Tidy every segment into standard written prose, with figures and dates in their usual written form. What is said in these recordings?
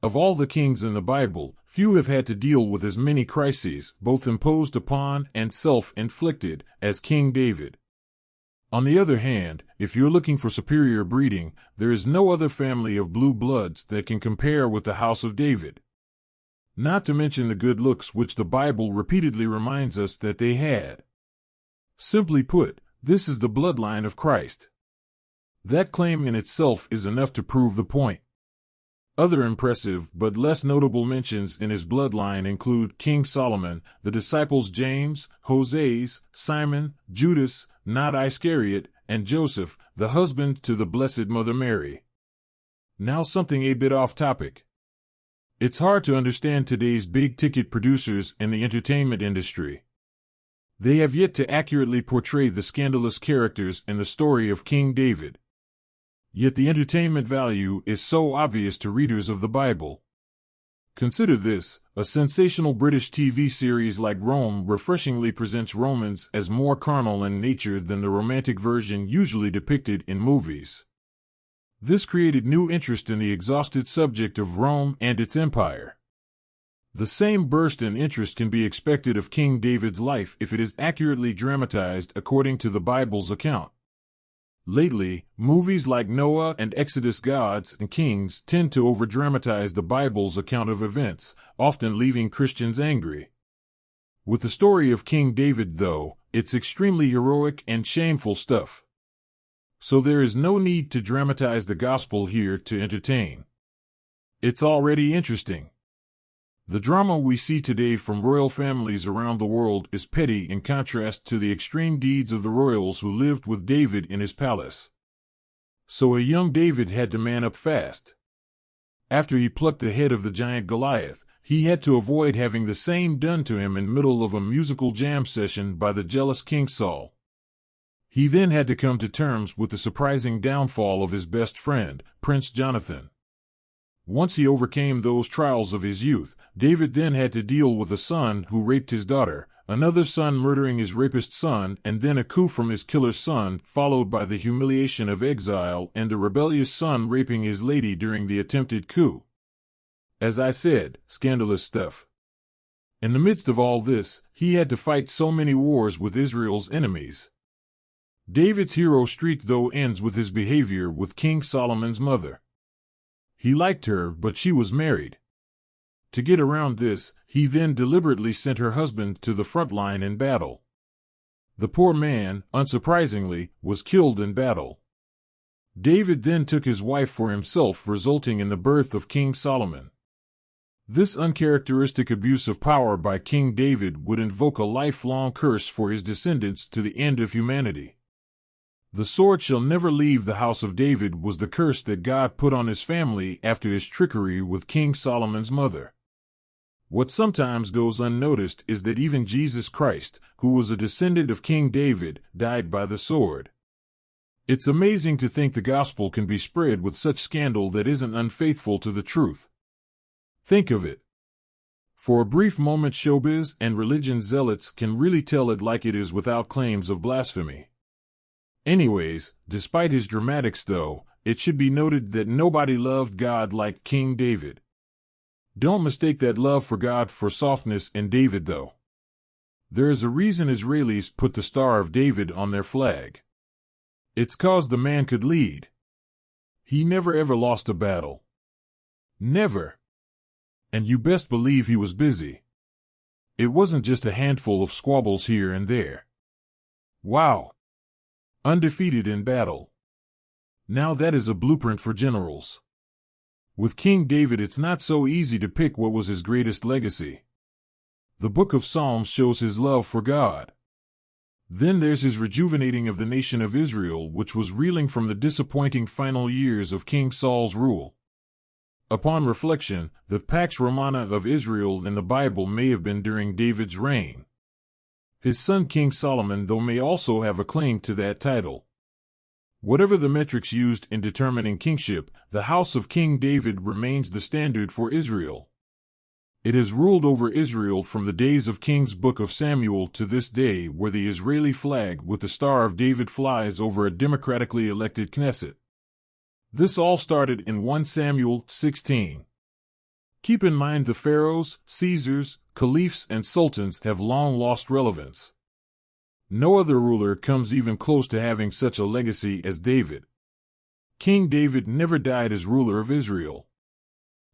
Of all the kings in the Bible, few have had to deal with as many crises, both imposed upon and self-inflicted, as King David. On the other hand, if you're looking for superior breeding, there is no other family of blue bloods that can compare with the house of David. Not to mention the good looks which the Bible repeatedly reminds us that they had. Simply put, this is the bloodline of Christ. That claim in itself is enough to prove the point. Other impressive but less notable mentions in his bloodline include King Solomon, the disciples James, Hoseas, Simon, Judas, not Iscariot, and Joseph, the husband to the Blessed Mother Mary. Now something a bit off topic. It's hard to understand today's big-ticket producers in the entertainment industry. They have yet to accurately portray the scandalous characters in the story of King David. Yet the entertainment value is so obvious to readers of the Bible. Consider this: a sensational British TV series like Rome refreshingly presents Romans as more carnal in nature than the romantic version usually depicted in movies. This created new interest in the exhausted subject of Rome and its empire. The same burst in interest can be expected of King David's life if it is accurately dramatized according to the Bible's account. Lately, movies like Noah and Exodus Gods and Kings tend to overdramatize the Bible's account of events, often leaving Christians angry. With the story of King David, though, it's extremely heroic and shameful stuff. So there is no need to dramatize the gospel here to entertain. It's already interesting. The drama we see today from royal families around the world is petty in contrast to the extreme deeds of the royals who lived with David in his palace. So a young David had to man up fast. After he plucked the head of the giant Goliath, he had to avoid having the same done to him in middle of a musical jam session by the jealous King Saul. He then had to come to terms with the surprising downfall of his best friend, Prince Jonathan. Once he overcame those trials of his youth, David then had to deal with a son who raped his daughter, another son murdering his rapist son, and then a coup from his killer son, followed by the humiliation of exile and the rebellious son raping his lady during the attempted coup. As I said, scandalous stuff. In the midst of all this, he had to fight so many wars with Israel's enemies. David's hero streak, though, ends with his behavior with King Solomon's mother. He liked her, but she was married. To get around this, he then deliberately sent her husband to the front line in battle. The poor man, unsurprisingly, was killed in battle. David then took his wife for himself, resulting in the birth of King Solomon. This uncharacteristic abuse of power by King David would invoke a lifelong curse for his descendants to the end of humanity. The sword shall never leave the house of David was the curse that God put on his family after his trickery with King Solomon's mother. What sometimes goes unnoticed is that even Jesus Christ, who was a descendant of King David, died by the sword. It's amazing to think the gospel can be spread with such scandal that isn't unfaithful to the truth. Think of it. For a brief moment, showbiz and religion zealots can really tell it like it is without claims of blasphemy. Anyways, despite his dramatics though, it should be noted that nobody loved God like King David. Don't mistake that love for God for softness in David though. There is a reason Israelis put the Star of David on their flag. It's 'cause the man could lead. He never ever lost a battle. Never. And you best believe he was busy. It wasn't just a handful of squabbles here and there. Wow. Undefeated in battle. Now that is a blueprint for generals. With King David, it's not so easy to pick what was his greatest legacy. The book of Psalms shows his love for God. Then there's his rejuvenating of the nation of Israel, which was reeling from the disappointing final years of King Saul's rule. Upon reflection, the Pax Romana of Israel in the Bible may have been during David's reign. His son King Solomon, though, may also have a claim to that title. Whatever the metrics used in determining kingship, the house of King David remains the standard for Israel. It has ruled over Israel from the days of Kings Book of Samuel to this day, where the Israeli flag with the Star of David flies over a democratically elected Knesset. This all started in 1 Samuel 16. Keep in mind the pharaohs, Caesars, caliphs, and sultans have long lost relevance. No other ruler comes even close to having such a legacy as David. King David never died as ruler of Israel.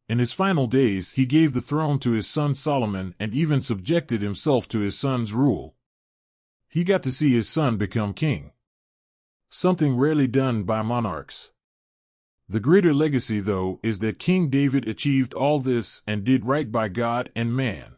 In his final days, he gave the throne to his son Solomon and even subjected himself to his son's rule. He got to see his son become king. Something rarely done by monarchs. The greater legacy, though, is that King David achieved all this and did right by God and man.